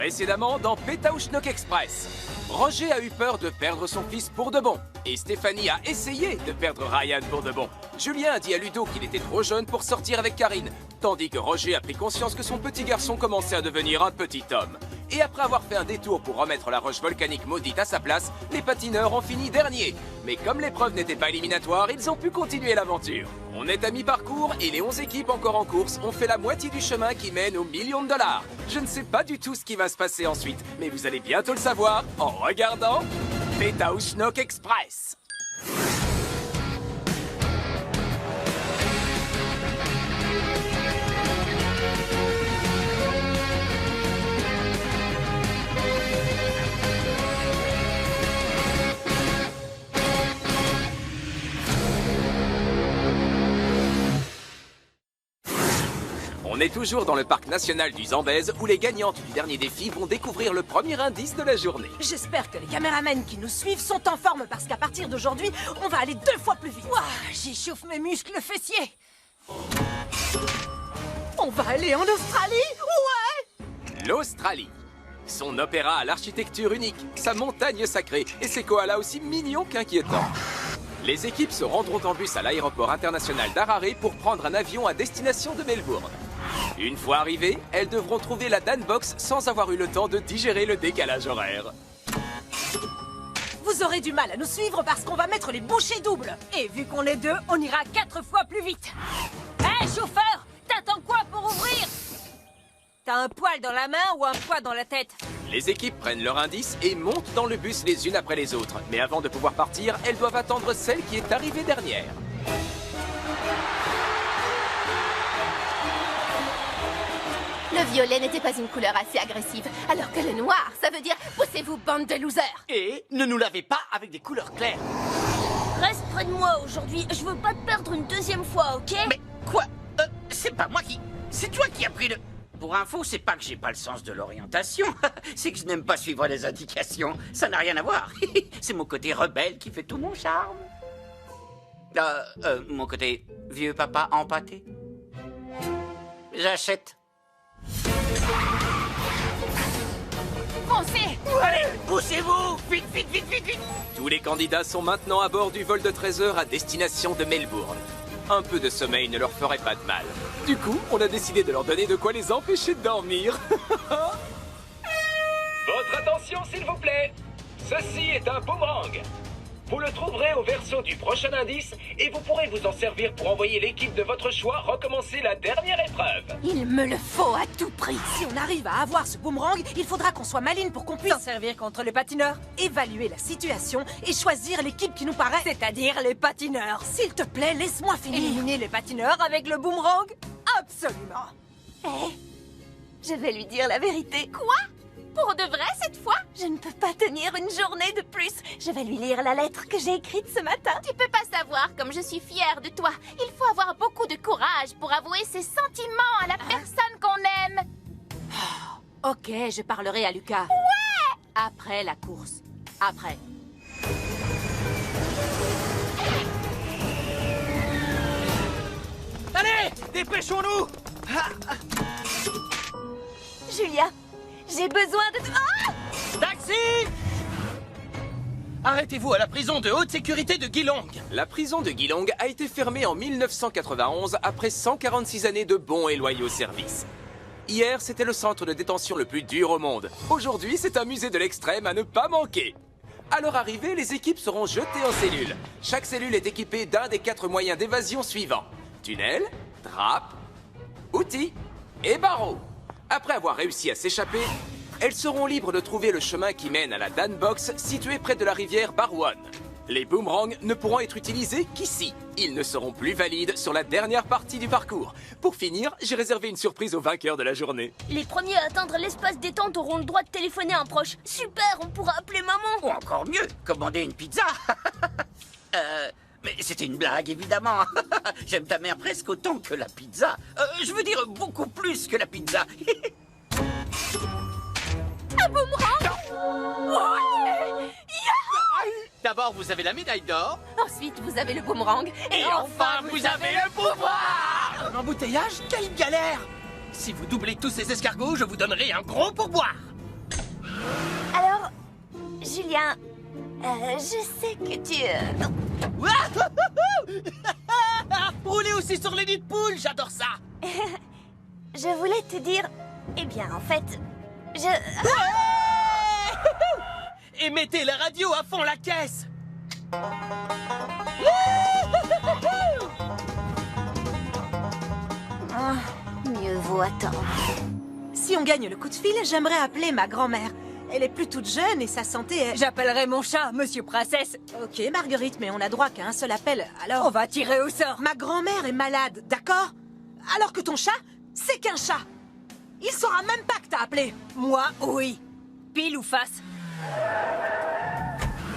Précédemment dans Pétaouchnok Express. Roger a eu peur de perdre son fils pour de bon. Et Stéphanie a essayé de perdre Ryan pour de bon. Julien a dit à Ludo qu'il était trop jeune pour sortir avec Karine. Tandis que Roger a pris conscience que son petit garçon commençait à devenir un petit homme. Et après avoir fait un détour pour remettre la roche volcanique maudite à sa place, les patineurs ont fini dernier. Mais comme l'épreuve n'était pas éliminatoire, ils ont pu continuer l'aventure. On est à mi-parcours et les 11 équipes encore en course ont fait la moitié du chemin qui mène aux millions de dollars. Je ne sais pas du tout ce qui va se passer ensuite, mais vous allez bientôt le savoir en regardant Pétaouchnok Express. On est toujours dans le parc national du Zambèze où les gagnantes du dernier défi vont découvrir le premier indice de la journée. J'espère que les caméramans qui nous suivent sont en forme parce qu'à partir d'aujourd'hui, on va aller 2 fois plus vite. Ouah, j'échauffe mes muscles fessiers. On va aller en Australie? Ouais! L'Australie. Son opéra à l'architecture unique, sa montagne sacrée et ses koalas aussi mignons qu'inquiétants. Les équipes se rendront en bus à l'aéroport international d'Harare pour prendre un avion à destination de Melbourne. Une fois arrivées, elles devront trouver la Danbox sans avoir eu le temps de digérer le décalage horaire. Vous aurez du mal à nous suivre parce qu'on va mettre les bouchées doubles. Et vu qu'on est 2, on ira 4 fois plus vite. Hé, chauffeur, t'attends quoi pour ouvrir? T'as un poil dans la main ou un poids dans la tête? Les équipes prennent leur indice et montent dans le bus les unes après les autres. Mais avant de pouvoir partir, elles doivent attendre celle qui est arrivée dernière. Le violet n'était pas une couleur assez agressive, alors que le noir, ça veut dire poussez-vous, bande de losers. Et ne nous lavez pas avec des couleurs claires. Reste près de moi aujourd'hui, je veux pas te perdre une deuxième fois, ok? Mais quoi? C'est pas moi qui... C'est toi qui as pris le... Pour info, c'est pas que j'ai pas le sens de l'orientation, c'est que je n'aime pas suivre les indications. Ça n'a rien à voir. C'est mon côté rebelle qui fait tout mon charme. Mon côté vieux papa empâté. J'achète. Foncez! Allez, poussez-vous! Vite, vite, vite, vite, vite! Tous les candidats sont maintenant à bord du vol de 13 heures à destination de Melbourne. Un peu de sommeil ne leur ferait pas de mal. Du coup, on a décidé de leur donner de quoi les empêcher de dormir. Votre attention, s'il vous plaît. Ceci est un boomerang. Vous le trouverez au verso du prochain indice et vous pourrez vous en servir pour envoyer l'équipe de votre choix recommencer la dernière épreuve. Il me le faut à tout prix. Si on arrive à avoir ce boomerang, il faudra qu'on soit maline pour qu'on puisse s'en servir contre les patineurs, évaluer la situation et choisir l'équipe qui nous paraît, c'est-à-dire les patineurs. S'il te plaît, laisse-moi finir. Éliminer les patineurs avec le boomerang? Absolument. Je vais lui dire la vérité. Quoi? Pour de vrai cette fois? Je ne peux pas tenir une journée de plus. Je vais lui lire la lettre que j'ai écrite ce matin. Tu peux pas savoir comme je suis fière de toi. Il faut avoir beaucoup de courage pour avouer ses sentiments à la personne qu'on aime. Ok, je parlerai à Lucas. Ouais! Après la course. Après. Allez, dépêchons-nous! Julia, j'ai besoin de... Ah! Taxi! Arrêtez-vous à la prison de haute sécurité de Geelong. La prison de Geelong a été fermée en 1991 après 146 années de bons et loyaux services. Hier, c'était le centre de détention le plus dur au monde. Aujourd'hui, c'est un musée de l'extrême à ne pas manquer. À leur arrivée, les équipes seront jetées en cellules. Chaque cellule est équipée d'un des 4 moyens d'évasion suivants. Tunnel, trappe, outils et barreaux. Après avoir réussi à s'échapper, elles seront libres de trouver le chemin qui mène à la Danbox située près de la rivière Barwon. Les boomerangs ne pourront être utilisés qu'ici. Ils ne seront plus valides sur la dernière partie du parcours. Pour finir, j'ai réservé une surprise aux vainqueurs de la journée. Les premiers à atteindre l'espace détente auront le droit de téléphoner à un proche. Super, on pourra appeler maman. Ou encore mieux, commander une pizza. Mais c'était une blague, évidemment. J'aime ta mère presque autant que la pizza. Je veux dire beaucoup plus que la pizza. Un boomerang! Ouais! D'abord, vous avez la médaille d'or. Ensuite, vous avez le boomerang. Et enfin, vous avez le pouvoir! Un embouteillage? Quelle galère! Si vous doublez tous ces escargots, je vous donnerai un gros pourboire. Je sais que tu... Rouler aussi sur les nids de poules, j'adore ça. Je voulais te dire... Eh bien, en fait, je... Et mettez la radio à fond la caisse. Mieux vaut attendre. Si on gagne le coup de fil, j'aimerais appeler ma grand-mère. Elle est plus toute jeune et sa santé est... J'appellerai mon chat, Monsieur Princesse. Ok, Marguerite, mais on a droit qu'à un seul appel, alors... On va tirer au sort. Ma grand-mère est malade, d'accord? Alors que ton chat, c'est qu'un chat. Il saura même pas que t'as appelé. Moi, oui. Pile ou face?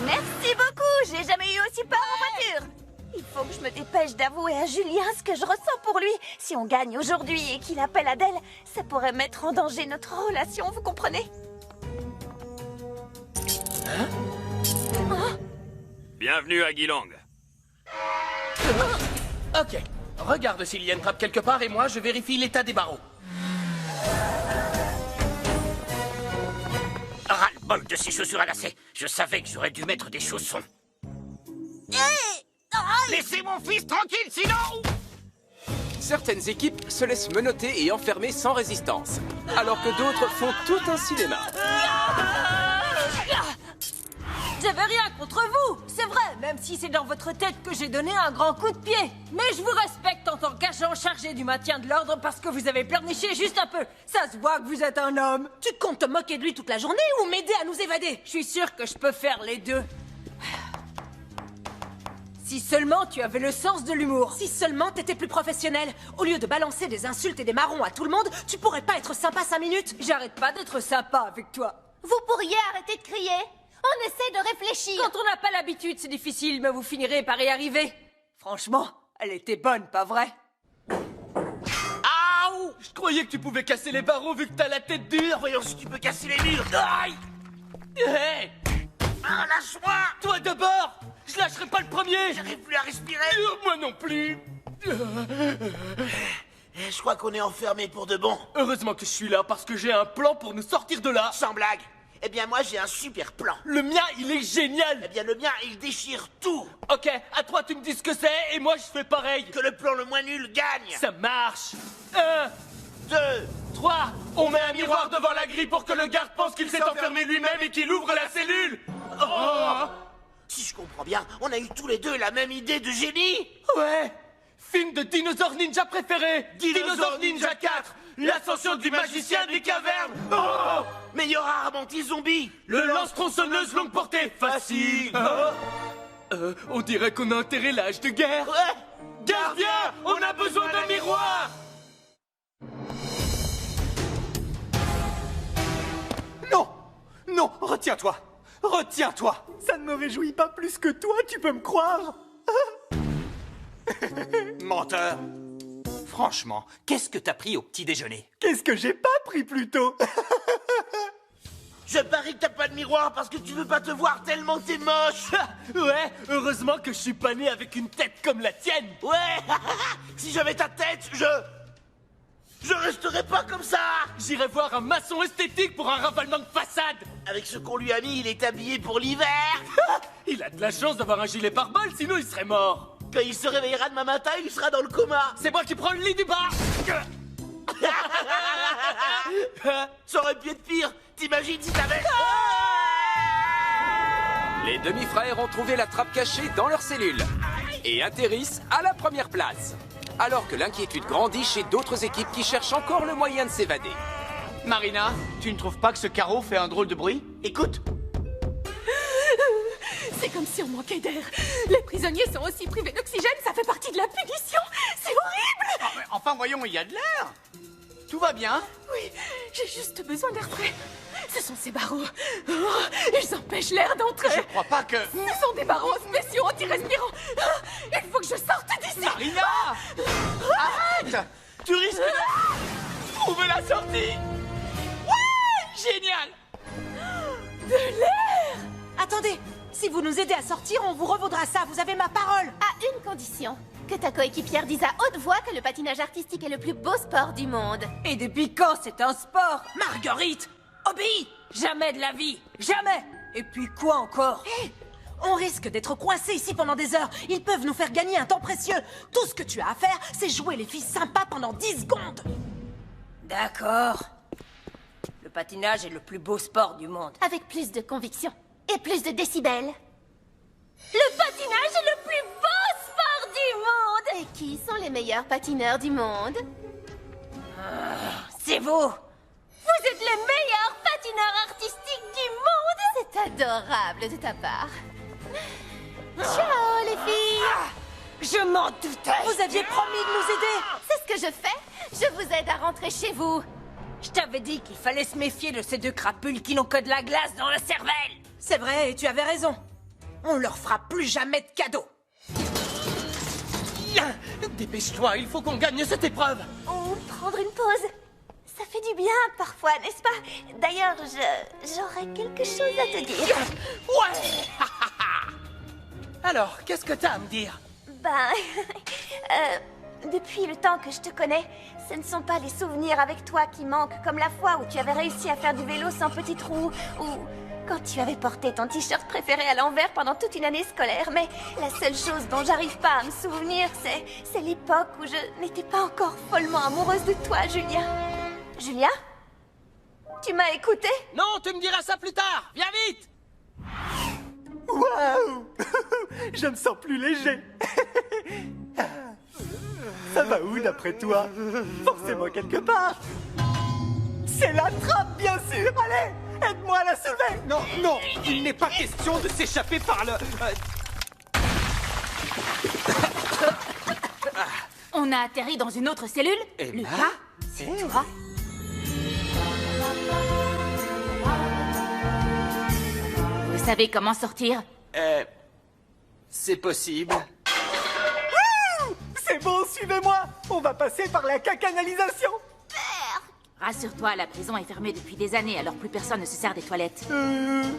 Merci beaucoup, j'ai jamais eu aussi peur en voiture. Il faut que je me dépêche d'avouer à Julien ce que je ressens pour lui. Si on gagne aujourd'hui et qu'il appelle Adèle, ça pourrait mettre en danger notre relation, vous comprenez? Bienvenue à Guilong. Ok, regarde s'il y a une trappe quelque part et moi je vérifie l'état des barreaux. Ras-le-bol de ces chaussures à lacets. Je savais que j'aurais dû mettre des chaussons. Laissez mon fils tranquille, sinon... Certaines équipes se laissent menotter et enfermer sans résistance, alors que d'autres font tout un cinéma. J'avais rien contre vous, c'est vrai, même si c'est dans votre tête que j'ai donné un grand coup de pied. Mais je vous respecte en tant qu'agent chargé du maintien de l'ordre parce que vous avez pleurniché juste un peu. Ça se voit que vous êtes un homme. Tu comptes te moquer de lui toute la journée ou m'aider à nous évader? Je suis sûre que je peux faire les deux. Si seulement tu avais le sens de l'humour. Si seulement t'étais plus professionnel. Au lieu de balancer des insultes et des marrons à tout le monde, tu pourrais pas être sympa 5 minutes? J'arrête pas d'être sympa avec toi. Vous pourriez arrêter de crier? On essaie de réfléchir. Quand on n'a pas l'habitude, c'est difficile, mais vous finirez par y arriver. Franchement, elle était bonne, pas vrai? Aouh! Je croyais que tu pouvais casser les barreaux vu que t'as la tête dure. Voyons si tu peux casser les murs. Aïe! Hé! Ah, lâche-moi! Toi d'abord! Je lâcherai pas le premier! J'arrive plus à respirer. Moi non plus! Je crois qu'on est enfermés pour de bon. Heureusement que je suis là parce que j'ai un plan pour nous sortir de là. Sans blague. Eh bien, moi, j'ai un super plan. Le mien, il est génial! Eh bien, le mien, il déchire tout. Ok, à toi tu me dis ce que c'est et moi je fais pareil. Que le plan le moins nul gagne. Ça marche! 1, 2, 3, on met un miroir devant la grille pour que le garde pense qu'il s'est enfermé lui-même et qu'il ouvre la cellule. Oh! Si je comprends bien, on a eu tous les deux la même idée de génie. Ouais! Film de dinosaure ninja préféré! Dinosaure Ninja 4, L'ascension du magicien des cavernes! Oh! Meilleur arme anti-zombie. Le lance-tronçonneuse longue portée! Facile! On dirait qu'on a enterré l'âge de guerre! Ouais. Gardien! On a besoin d'un miroir! Non! Non, retiens-toi! Retiens-toi! Ça ne me réjouit pas plus que toi, tu peux me croire! Menteur! Franchement, qu'est-ce que t'as pris au petit déjeuner? Qu'est-ce que j'ai pas pris plus tôt? Je parie que t'as pas de miroir parce que tu veux pas te voir tellement t'es moche. Ouais, heureusement que je suis pas né avec une tête comme la tienne! Ouais. Si j'avais ta tête, je resterais pas comme ça. J'irai voir un maçon esthétique pour un ravalement de façade! Avec ce qu'on lui a mis, il est habillé pour l'hiver. Il a de la chance d'avoir un gilet pare-balles, sinon il serait mort! Quand il se réveillera demain matin, il sera dans le coma. C'est moi qui prends le lit du bas! Ça aurait pu être pire. T'imagines si t'avais... Les demi-frères ont trouvé la trappe cachée dans leur cellule et atterrissent à la première place. Alors que l'inquiétude grandit chez d'autres équipes qui cherchent encore le moyen de s'évader. Marina, tu ne trouves pas que ce carreau fait un drôle de bruit? Écoute. C'est comme si on manquait d'air. Les prisonniers sont aussi privés d'oxygène, ça fait partie de la punition. C'est horrible. Ah, mais enfin, voyons, il y a de l'air! Tout va bien? Oui, j'ai juste besoin d'air frais. Ce sont ces barreaux. Oh, ils empêchent l'air d'entrer. Je crois pas que... Ce sont des barreaux spéciaux anti-respirants. Il faut que je sorte d'ici. Marina! Arrête! Tu risques de... Trouver la sortie! Ouais! Génial! De l'air! Attendez, si vous nous aidez à sortir, on vous revaudra ça, vous avez ma parole! À une condition. Que ta coéquipière dise à haute voix que le patinage artistique est le plus beau sport du monde. Et depuis quand c'est un sport? Marguerite! Obéis! Jamais de la vie! Jamais! Et puis quoi encore? Hé, On risque d'être coincés ici pendant des heures. Ils peuvent nous faire gagner un temps précieux. Tout ce que tu as à faire, c'est jouer les filles sympas pendant 10 secondes. D'accord. Le patinage est le plus beau sport du monde. Avec plus de conviction et plus de décibels. Le patinage est le plus beau sport du monde! Et qui sont les meilleurs patineurs du monde? C'est vous. Vous êtes les meilleurs patineurs artistiques du monde! C'est adorable de ta part. Ciao, les filles! Je m'en doutais. Vous aviez promis de nous aider. C'est ce que je fais. Je vous aide à rentrer chez vous. Je t'avais dit qu'il fallait se méfier de ces deux crapules qui n'ont que de la glace dans la cervelle. C'est vrai, et tu avais raison. On leur fera plus jamais de cadeaux. Dépêche-toi, il faut qu'on gagne cette épreuve. Ou prendre une pause. Ça fait du bien parfois, n'est-ce pas? D'ailleurs, j'aurais quelque chose à te dire. Ouais. Alors, qu'est-ce que t'as à me dire? Ben, depuis le temps que je te connais, ce ne sont pas les souvenirs avec toi qui manquent, comme la fois où tu avais réussi à faire du vélo sans petit trou, ou quand tu avais porté ton t-shirt préféré à l'envers pendant toute une année scolaire. Mais la seule chose dont j'arrive pas à me souvenir, c'est l'époque où je n'étais pas encore follement amoureuse de toi, Julia. Julia? Tu m'as écouté? Non, tu me diras ça plus tard. Viens vite. Waouh! Je me sens plus léger. Ça va où d'après toi? Forcément quelque part. C'est la trappe, bien sûr. Allez, aide-moi à la soulever. Non, non, il n'est pas question de s'échapper par le... On a atterri dans une autre cellule. Et là, Lucas, c'est toi. Vous savez comment sortir? c'est possible. C'est bon, suivez-moi. On va passer par la cacanalisation. Rassure-toi, la prison est fermée depuis des années, alors plus personne ne se sert des toilettes. Double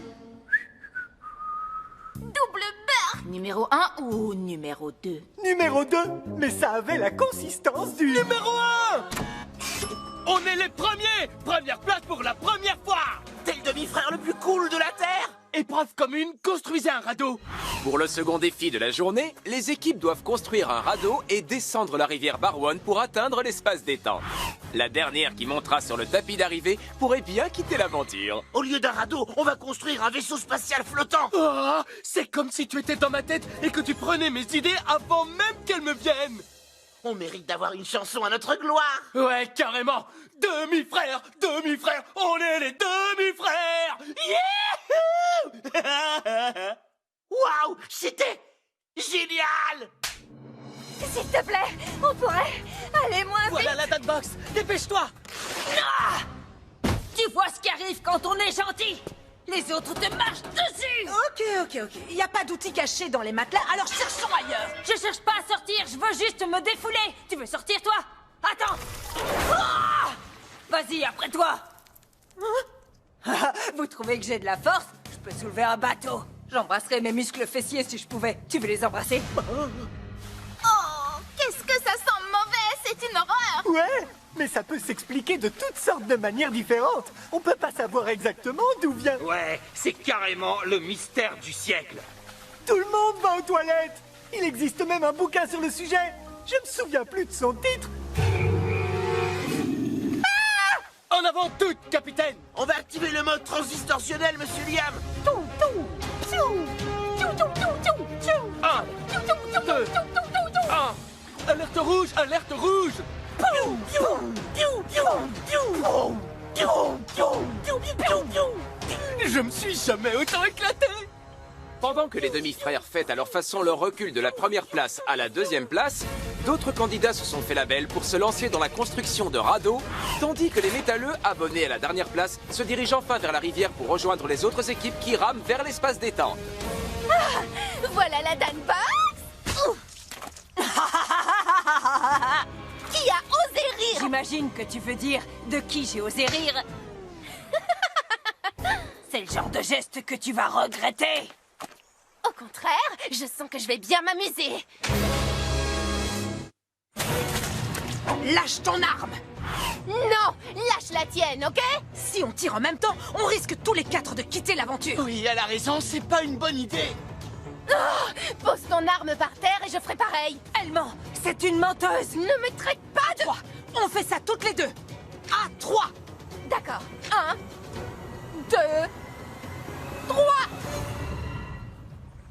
beurre! Numéro 1 ou numéro 2? Numéro 2, mais ça avait la consistance du... Numéro 1. On est les premiers. Première place pour la première fois. T'es le demi-frère le plus cool de la Terre. Épreuve commune, construisez un radeau. Pour le second défi de la journée, les équipes doivent construire un radeau et descendre la rivière Barwon pour atteindre l'espace détente. La dernière qui montera sur le tapis d'arrivée pourrait bien quitter l'aventure. Au lieu d'un radeau, on va construire un vaisseau spatial flottant. Ah, c'est comme si tu étais dans ma tête et que tu prenais mes idées avant même qu'elles me viennent. On mérite d'avoir une chanson à notre gloire. Ouais, carrément. Demi-frères, demi-frères, on est les demi-frères. Yeah. Waouh, c'était génial. S'il te plaît, on pourrait aller moins vite. Voilà la datebox. Dépêche-toi. Tu vois ce qui arrive quand on est gentil. Les autres te marchent dessus. Ok. Il n'y a pas d'outils cachés dans les matelas, alors cherchons ailleurs. Je cherche pas à sortir, je veux juste me défouler. Tu veux sortir, toi? Attends. Ah, vas-y, après toi. Vous trouvez que j'ai de la force? Je peux soulever un bateau. J'embrasserais mes muscles fessiers si je pouvais. Tu veux les embrasser? Oh, qu'est-ce que ça sent mauvais, c'est une horreur. Ouais, mais ça peut s'expliquer de toutes sortes de manières différentes. On peut pas savoir exactement d'où vient. Ouais, c'est carrément le mystère du siècle. Tout le monde va aux toilettes. Il existe même un bouquin sur le sujet. Je me souviens plus de son titre. En avant toutes, capitaine. On va activer le mode transistorsionnel, monsieur Liam. Un, deux, un. Alerte rouge, alerte rouge. Je me suis jamais autant éclaté. Pendant que les demi-frères fêtent à leur façon leur recul de la première place à la deuxième place, d'autres candidats se sont fait la belle pour se lancer dans la construction de radeaux, tandis que les métalleux, abonnés à la dernière place, se dirigent enfin vers la rivière pour rejoindre les autres équipes qui rament vers l'espace détente. Voilà la Danbox. Qui a osé rire? J'imagine que tu veux dire de qui j'ai osé rire. C'est le genre de geste que tu vas regretter. Au contraire, je sens que je vais bien m'amuser. Lâche ton arme. Non, lâche la tienne, ok? Si on tire en même temps, on risque tous les quatre de quitter l'aventure. Oui, elle a raison, c'est pas une bonne idée. Pose ton arme par terre et je ferai pareil. Elle ment. C'est une menteuse. Ne me traite pas de... 3. On fait ça toutes les deux. À 3. D'accord. 1, 2, 3.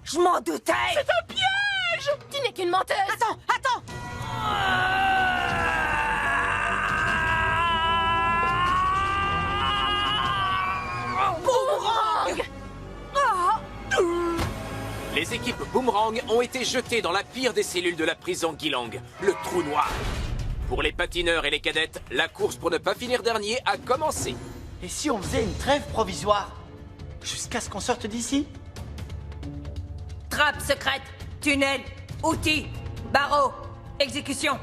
Je m'en doutais. C'est un piège. Tu n'es qu'une menteuse. Attends, attends. Boomerang. Les équipes Boomerang ont été jetées dans la pire des cellules de la prison Gilang, le trou noir. Pour les patineurs et les cadettes, la course pour ne pas finir dernier a commencé. Et si on faisait une trêve provisoire? Jusqu'à ce qu'on sorte d'ici? Trappe secrète, tunnel, outils, barreau, exécution.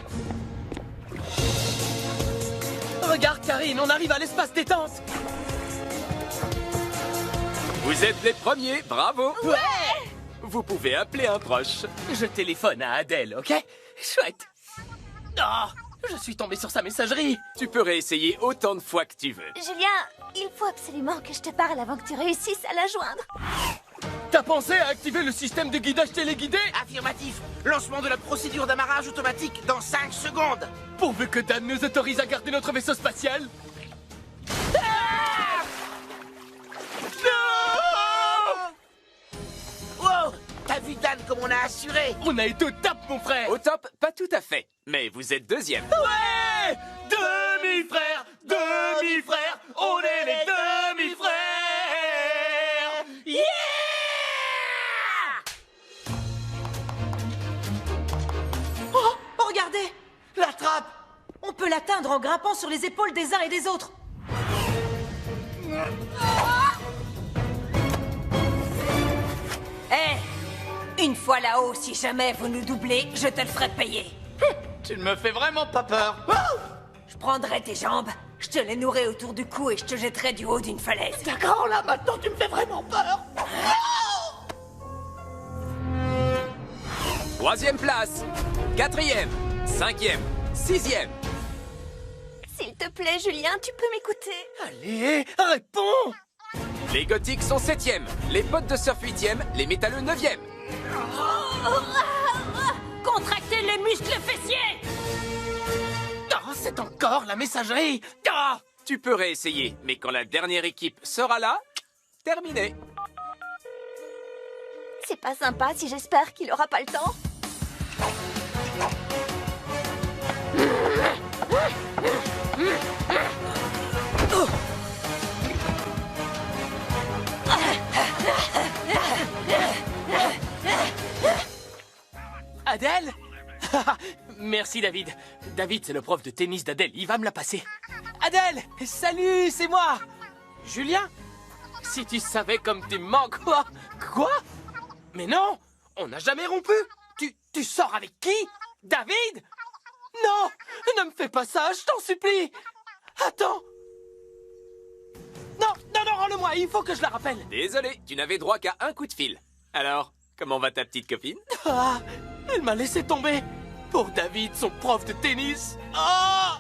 Regarde, Karine, on arrive à l'espace détente. Vous êtes les premiers, bravo. Ouais. Vous pouvez appeler un proche. Je téléphone à Adèle, ok? Chouette. Oh, je suis tombé sur sa messagerie. Tu peux réessayer autant de fois que tu veux. Julien, il faut absolument que je te parle avant que tu réussisses à la joindre. T'as pensé à activer le système de guidage téléguidé? Affirmatif. Lancement de la procédure d'amarrage automatique dans 5 secondes. Pourvu que Dan nous autorise à garder notre vaisseau spatial. Ah! Non! Wow! T'as vu Dan comme on a assuré? On a été au top, mon frère. Au top, pas tout à fait. Mais vous êtes deuxième. Ouais! Demi-frères, demi-frères, on est les demi-frères. Yeah! Oh, regardez. La trappe! On peut l'atteindre en grimpant sur les épaules des uns et des autres. Une fois là-haut, si jamais vous nous doublez, je te le ferai payer. Tu ne me fais vraiment pas peur. Je prendrai tes jambes, je te les nourrai autour du cou et je te jetterai du haut d'une falaise. D'accord, là, maintenant, tu me fais vraiment peur. Troisième place. Quatrième. Cinquième. Sixième. S'il te plaît, Julien, tu peux m'écouter? Allez, réponds. Les gothiques sont septième. Les potes de surf huitième. Les métalleux neuvième. Contractez les muscles fessiers. Oh, c'est encore la messagerie. Oh. Tu peux réessayer, mais quand la dernière équipe sera là, terminé. C'est pas sympa si j'espère qu'il aura pas le temps. Adèle? Merci, David. David, c'est le prof de tennis d'Adèle. Il va me la passer. Adèle! Salut, c'est moi! Julien? Si tu savais comme tu me manques, quoi? Quoi? Mais non! On n'a jamais rompu! Tu sors avec qui? David? Non! Ne me fais pas ça, je t'en supplie! Attends! Non, non, non, rends-le-moi, il faut que je la rappelle. Désolé, tu n'avais droit qu'à un coup de fil. Alors, comment va ta petite copine? Ah, elle m'a laissé tomber. Pour David, son prof de tennis. Oh!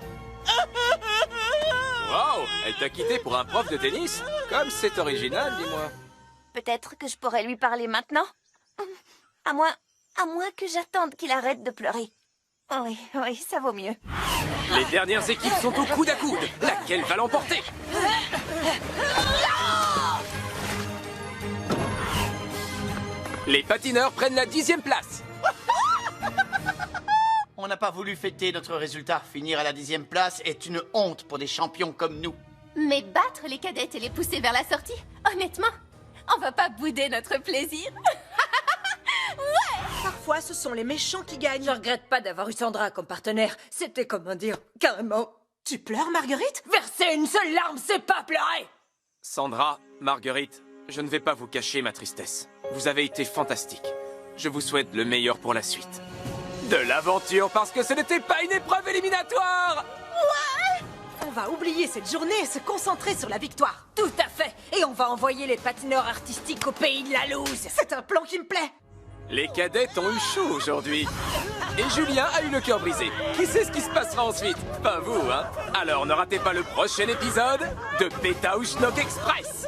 Wow, elle t'a quitté pour un prof de tennis? Comme c'est original, dis-moi. Peut-être que je pourrais lui parler maintenant. À moins que j'attende qu'il arrête de pleurer. Oui, oui, ça vaut mieux. Les dernières équipes sont au coude à coude. Laquelle va l'emporter? Les patineurs prennent la 10e place. On n'a pas voulu fêter notre résultat. Finir à la 10e place est une honte pour des champions comme nous. Mais battre les cadettes et les pousser vers la sortie, honnêtement, on va pas bouder notre plaisir. Parfois, ce sont les méchants qui gagnent. Je regrette pas d'avoir eu Sandra comme partenaire. C'était, comment dire, carrément... Tu pleures, Marguerite? Verser une seule larme, c'est pas pleurer! Sandra, Marguerite, je ne vais pas vous cacher ma tristesse. Vous avez été fantastiques. Je vous souhaite le meilleur pour la suite. De l'aventure, parce que ce n'était pas une épreuve éliminatoire! On va oublier cette journée et se concentrer sur la victoire. Tout à fait. Et on va envoyer les patineurs artistiques au pays de la loose. C'est un plan qui me plaît. Les cadettes ont eu chaud aujourd'hui. Et Julien a eu le cœur brisé. Qui sait ce qui se passera ensuite? Pas vous, hein? Alors ne ratez pas le prochain épisode de Péta ou Schnock Express.